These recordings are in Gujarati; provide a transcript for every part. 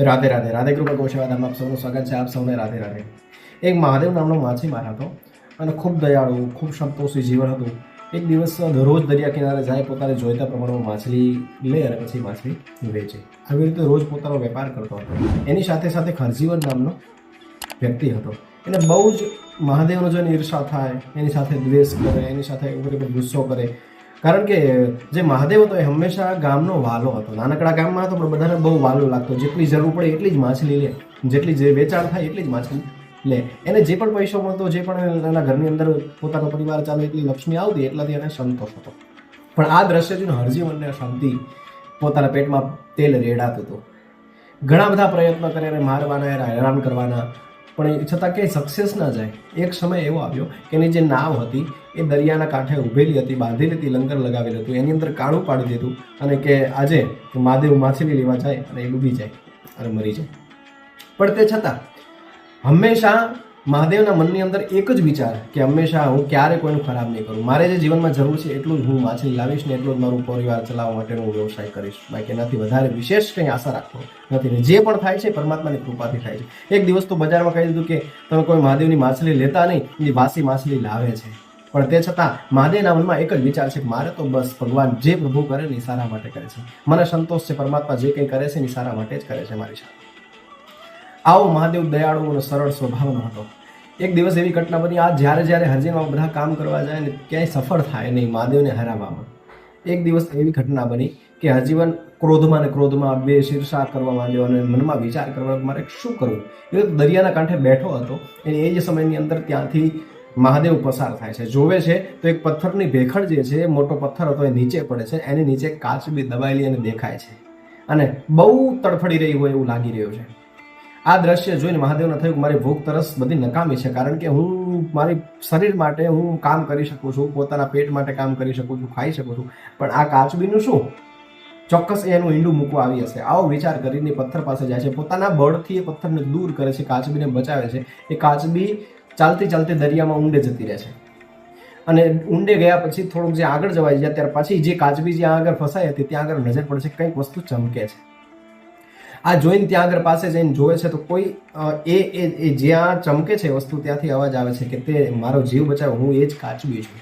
રાધે રાધે રાધે કૃપા ગૌસેવાધામ આપ સૌનું સ્વાગત છે. આપ સૌને રાધે રાધે. એક મહાદેવ નામનો માછીમાર હતો અને ખૂબ દયાળુ, ખૂબ સંતોષી જીવન હતું. એક દિવસ રોજ દરિયા કિનારે જાય, પોતાને જોઈતા પ્રમાણમાં માછલી લે અને પછી માછલી વેચે. આવી રીતે રોજ પોતાનો વેપાર કરતો હતો. એની સાથે સાથે ખરજીવન નામનો વ્યક્તિ હતો. એને બહુ જ મહાદેવનો જોઈને ઈર્ષા થાય, એની સાથે દ્વેષ કરે, એની સાથે ગુસ્સો કરે. કારણ કે જે મહાદેવ હતો એ હંમેશા ગામનો વાલો હતો. નાનકડા ગામમાં હતો પણ બધાને બહુ વાલો લાગતો. જેટલી જરૂર પડે એટલી જ માછલી લે, જેટલી જે વેચાણ થાય એટલી જ માછલી લે. એને જે પણ પૈસો મળતો, જે પણ એના ઘરની અંદર પોતાનો પરિવાર ચાલે એટલી લક્ષ્મી આવતી, એટલાથી એને સંતોષ હતો. પણ આ દ્રશ્ય જોઈને હરજીવનને શાંતિ પોતાના પેટમાં તેલ રેડાતું હતું. ઘણા બધા પ્રયત્નો કરે, એને મારવાના, એને હેરાન કરવાના, પણ છતાં ક્યાંય સક્સેસ ના જાય. એક સમય એવો આવ્યો કે એની જે નાવ હતી એ દરિયાના કાંઠે ઊભેલી હતી, બાંધેલી હતી, લંગર લગાવેલું હતું. એની અંદર કાણું પાડી દીધું અને કે આજે મહાદેવ માછલી લેવા જાય અને એ ડૂબી જાય અને મરી જાય. પણ તે છતાં હંમેશા મહાદેવના મનની અંદર એક જ વિચાર કે હંમેશા હું ક્યારે કોઈનું ખરાબ નહીં કરું. મારે જે જીવનમાં જરૂર છે એટલું જ હું માછલી લાવીશ ને એટલું જ મારું પરિવાર ચલાવવા માટેનો હું વ્યવસાય કરીશ. બાકી એનાથી વધારે વિશેષ કંઈ આશા રાખતો નથી. ને જે પણ થાય છે પરમાત્માની કૃપાથી થાય છે. એક દિવસ તો બજારમાં કહી દીધું કે તમે કોઈ મહાદેવની માછલી લેતા નહીં, એ વાસી માછલી લાવે છે. પણ તે છતાં મહાદેવના મનમાં એક જ વિચાર છે કે મારે તો બસ ભગવાન જે પ્રભુ કરે ને એ સારા માટે કરે છે. મને સંતોષ છે, પરમાત્મા જે કંઈ કરે છે ને એ સારા માટે જ કરે છે મારી સાથે. આવો મહાદેવ દયાળુ અને સરળ સ્વભાવનો હતો. એક દિવસ એવી ઘટના બની, આ જ્યારે હરજીવન બધા કામ કરવા જાય ને ક્યાંય સફળ થાય નહીં મહાદેવને હરાવવામાં. એક દિવસ એવી ઘટના બની કે હરજીવન ક્રોધમાં ને ક્રોધમાં બે ઈર્ષા કરવા માંડ્યો અને મનમાં વિચાર કરવા મારે શું કરવું. એ દરિયાના કાંઠે બેઠો હતો. એ જ સમયની અંદર ત્યાંથી મહાદેવ પસાર થાય છે. જોવે છે તો એક પથ્થરની ભેખડ જે છે, મોટો પથ્થર હતો, એ નીચે પડે છે. એની નીચે કાચબી દબાયેલી અને દેખાય છે અને બહુ તડફડી રહી હોય એવું લાગી રહ્યું છે. આ દ્રશ્ય જોઈને મહાદેવને થયું કે મારી ભૂખ તરસ બધી નકામી છે. કારણ કે હું મારી શરીર માટે હું કામ કરી શકું છું, પોતાના પેટ માટે કામ કરી શકું છું, ખાઈ શકું છું, પણ આ કાચબીનું શું? ચોક્કસ એનું ઈંડું મૂકવા આવી હશે. આવો વિચાર કરીને પથ્થર પાસે જાય છે. પોતાના બળથી એ પથ્થરને દૂર કરે છે, કાચબીને બચાવે છે. એ કાચબી ચાલતી ચાલતી દરિયામાં ઊંડે જતી રહે છે અને ઊંડે ગયા પછી થોડુંક જે આગળ જવાય જાય ત્યાર પછી જે કાચબી જ્યાં આગળ ફસાઈ હતી ત્યાં આગળ નજર પડે છે, કંઈક વસ્તુ ચમકે છે. આ જોઈને ત્યાં આગળ પાસે જઈને જોવે છે તો કોઈ એ જ્યાં ચમકે છે વસ્તુ ત્યાંથી અવાજ આવે છે કે તે મારો જીવ બચાવો, હું એ જ કાચબી છું.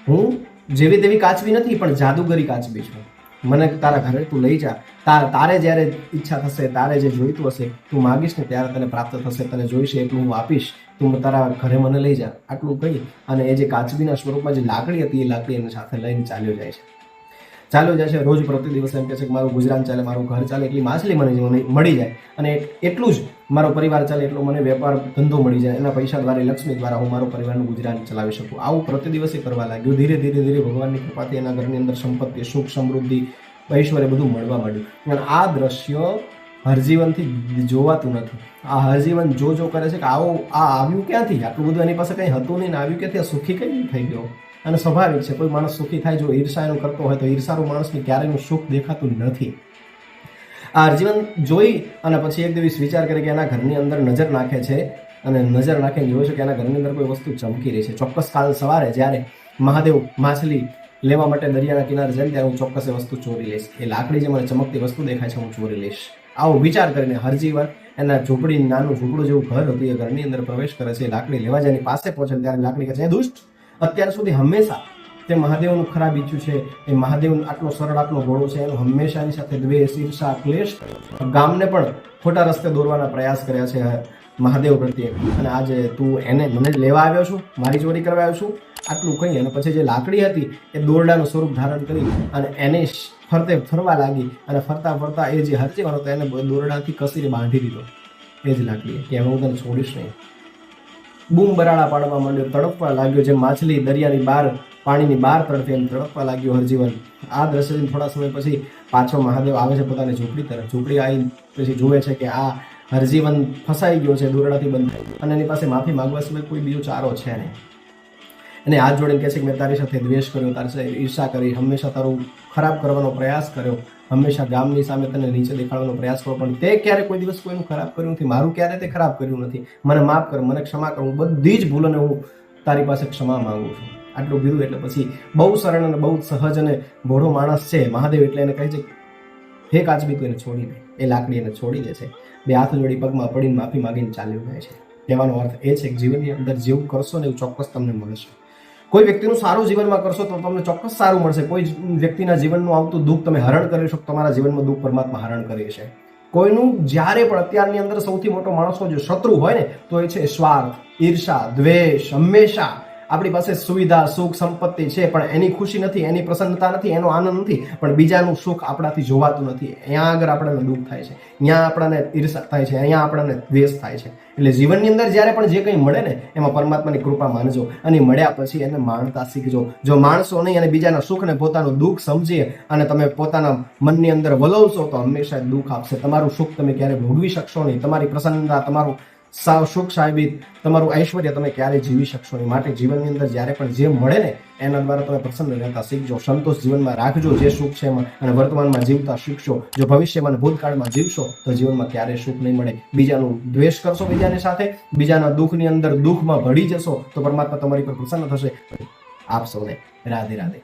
હું જેવી તેવી કાચબી નથી, પણ જાદુગરી કાચબી છું. મને તારા ઘરે તું લઈ જા. તારે જ્યારે ઈચ્છા થશે, તારે જે જોઈતું હશે તું માગીશ ને ત્યારે તને પ્રાપ્ત થશે. તને જોઈશે એટલું હું આપીશ, તું તારા ઘરે મને લઈ જા. આટલું કહી અને એ જે કાચબીના સ્વરૂપમાં જે લાકડી હતી એ લાકડી એની સાથે લઈને ચાલ્યો જાય છે. રોજ પ્રતિ દિવસ એમ કહે છે કે મારું ગુજરાન ચાલે, મારું ઘર ચાલે, એટલી માછલી મને મળી જાય અને એટલું જ મારો પરિવાર ચાલે, એટલો મને વેપાર ધંધો મળી જાય. એના પૈસા દ્વારા, લક્ષ્મી દ્વારા હું મારું પરિવારનું ગુજરાન ચલાવી શકું. આવું પ્રતિ દિવસે કરવા લાગ્યું. ધીરે ધીરે ભગવાનની કૃપાથી એના ઘરની અંદર સંપત્તિ, સુખ, સમૃદ્ધિ, ઐશ્વર્ય બધું મળવા માંડ્યું. અને આ દ્રશ્ય હરજીવનથી જોવાતું નથી. આ હરજીવન જો કરે છે કે આ આવ્યું ક્યાંથી? આટલું બધું એની પાસે કંઈ હતું નહીં ને આવ્યું ક્યાંથી? આ સુખી કઈ થઈ ગયો? અને સ્વાભાવિક છે, કોઈ માણસ સુખી થાય જો ઈર્ષા એનું કરતો હોય તો ઈર્ષાળુ માણસને ક્યારેયનું સુખ દેખાતું નથી. આ હરજીવન જોઈ અને પછી એક દિવસ વિચાર કરે કે એના ઘરની અંદર નજર નાખે છે અને નજર નાખીને જોયું છે કે એના ઘરની અંદર કોઈ વસ્તુ ચમકી રહી છે. ચોક્કસ કાલ સવારે જ્યારે મહાદેવ માછલી લેવા માટે દરિયાના કિનારે જાય ત્યારે હું ચોક્કસ એ વસ્તુ ચોરી લઈશ. એ લાકડી જે મને ચમકતી વસ્તુ દેખાય છે હું ચોરી લઈશ. આવો વિચાર કરીને હરજીવન એના ઝૂંપડી, નાનું ઝૂંપડું જેવું ઘર હતું એ ઘરની અંદર પ્રવેશ કરે છે. લાકડી લેવા જાય, એની પાસે પહોંચે ત્યારે લાકડી કહે છે, દુષ્ટ, અત્યાર સુધી હંમેશા તે મહાદેવનું ખરાબ ઈચ્છ્યું છે. એ મહાદેવ આટલો સરળ, આટલો ભોળો છે. એનું હંમેશા એની સાથે દ્વેષ, ઈર્ષા, ક્લેશ, ગામને પણ ખોટા રસ્તે દોરવાના પ્રયાસ કર્યા છે મહાદેવ પ્રત્યે. અને આજે તું મને લેવા આવ્યો છું, મારી ચોરી કરવા આવ્યો છું, આટલું કહી અને પછી જે લાકડી હતી એ દોરડાનું સ્વરૂપ ધારણ કરી અને એને ફરતે ફરવા લાગી. અને ફરતા ફરતા એ જે હરજીવન હતો એને દોરડાથી કસીને બાંધી દીધો એ જ લાકડીએ કે હવે હું તને છોડીશ નહીં. બૂમ બરાડા પાડવા માંડ્યો, તડપવા લાગ્યો. જે માછલી દરિયાની બહાર, પાણીની બહાર તડપે એમ તડપવા લાગ્યો હરજીવન. આ દ્રશ્યથી થોડા સમય પછી પાછો મહાદેવ આવે છે પોતાની ઝૂંપડી તરફ. ઝૂંપડી આવી પછી જુએ છે કે આ હરજીવન ફસાઈ ગયો છે, દોરડાથી બંધાઈ, અને એની પાસે માફી માંગવા સિવાય કોઈ બીજો ચારો છે નહીં. એને હાથ જોડીને કહે છે કે મેં તારી સાથે દ્વેષ કર્યો, તારી સાથે ઈર્ષા કરી, હંમેશા તારું ખરાબ કરવાનો પ્રયાસ કર્યો, હંમેશા ગામની સામે તને નીચે દેખાડવાનો પ્રયાસ કર્યો, પણ તે ક્યારે કોઈ દિવસ કોઈનું ખરાબ કર્યું નથી. મારું ક્યારે તે ખરાબ કર્યું નથી. મને માફ કર, મને ક્ષમા કર. હું બધી જ ભૂલોને હું તારી પાસે ક્ષમા માંગુ છું. આટલું કીધું એટલે પછી બહુ સરળ અને બહુ સહજ અને ભોળો માણસ છે મહાદેવ, એટલે એને કહે છે હે કાચબી તું એને છોડી દે. એ લાકડી એને છોડી દે છે, બે હાથ જોડી પગમાં પડીને માફી માંગીને ચાલ્યો જાય છે. કહેવાનો અર્થ એ છે કે જીવનની અંદર જેવું કરશો ને એવું ચોક્કસ તમને મળશે. કોઈ વ્યક્તિનું સારું જીવનમાં કરશો તો તમને ચોક્કસ સારું મળશે. કોઈ વ્યક્તિના જીવનનું આવતું દુઃખ તમે હરણ કરી શકો, તમારા જીવનમાં દુઃખ પરમાત્મા હરણ કરે છે. કોઈનું જ્યારે પણ અત્યારની અંદર સૌથી મોટો માણસો જો શત્રુ હોય ને તો એ છે સ્વાર્થ, ઈર્ષા, દ્વેષ. હંમેશા આપણી પાસે સુવિધા, સુખ, સંપત્તિ છે પણ એની ખુશી નથી, એની પ્રસન્નતા નથી, એનો આનંદ નથી, પણ બીજાનું સુખ આપણાથી જોવાતું નથી. અહીંયા આગળ આપણને દુઃખ થાય છે, અહીંયા આપણને ઈર્ષા થાય છે, અહીંયા આપણને દ્વેષ થાય છે. એટલે જીવનની અંદર જ્યારે પણ જે કંઈ મળે ને એમાં પરમાત્માની કૃપા માનજો અને મળ્યા પછી એને માણતા શીખજો. જો માણસો નહીં અને બીજાના સુખ ને પોતાનું દુઃખ સમજીએ અને તમે પોતાના મનની અંદર વલોવશો તો હંમેશા દુઃખ આપશે. તમારું સુખ તમે ક્યારે ભોગવી શકશો નહીં, તમારી પ્રસન્નતા, તમારું સુખ સાહેબી, તમારું ઐશ્વર્ય તમે ક્યારેય જીવી શકશો નહીં. માટે જીવનની અંદર જ્યારે પણ જે મળે ને એના દ્વારા તમે પ્રસન્ન રહેતા શીખજો, સંતોષ જીવનમાં રાખજો જે સુખ છે એમાં, અને વર્તમાનમાં જીવતા શીખશો. જો ભવિષ્યમાં અને ભૂતકાળમાં જીવશો તો જીવનમાં ક્યારેય સુખ નહીં મળે. બીજાનું દ્વેષ કરશો, બીજાની સાથે બીજાના દુઃખની અંદર દુઃખમાં ભળી જશો તો પરમાત્મા તમારી પર પ્રસન્ન થશે. આપ સૌને રાધે રાધે.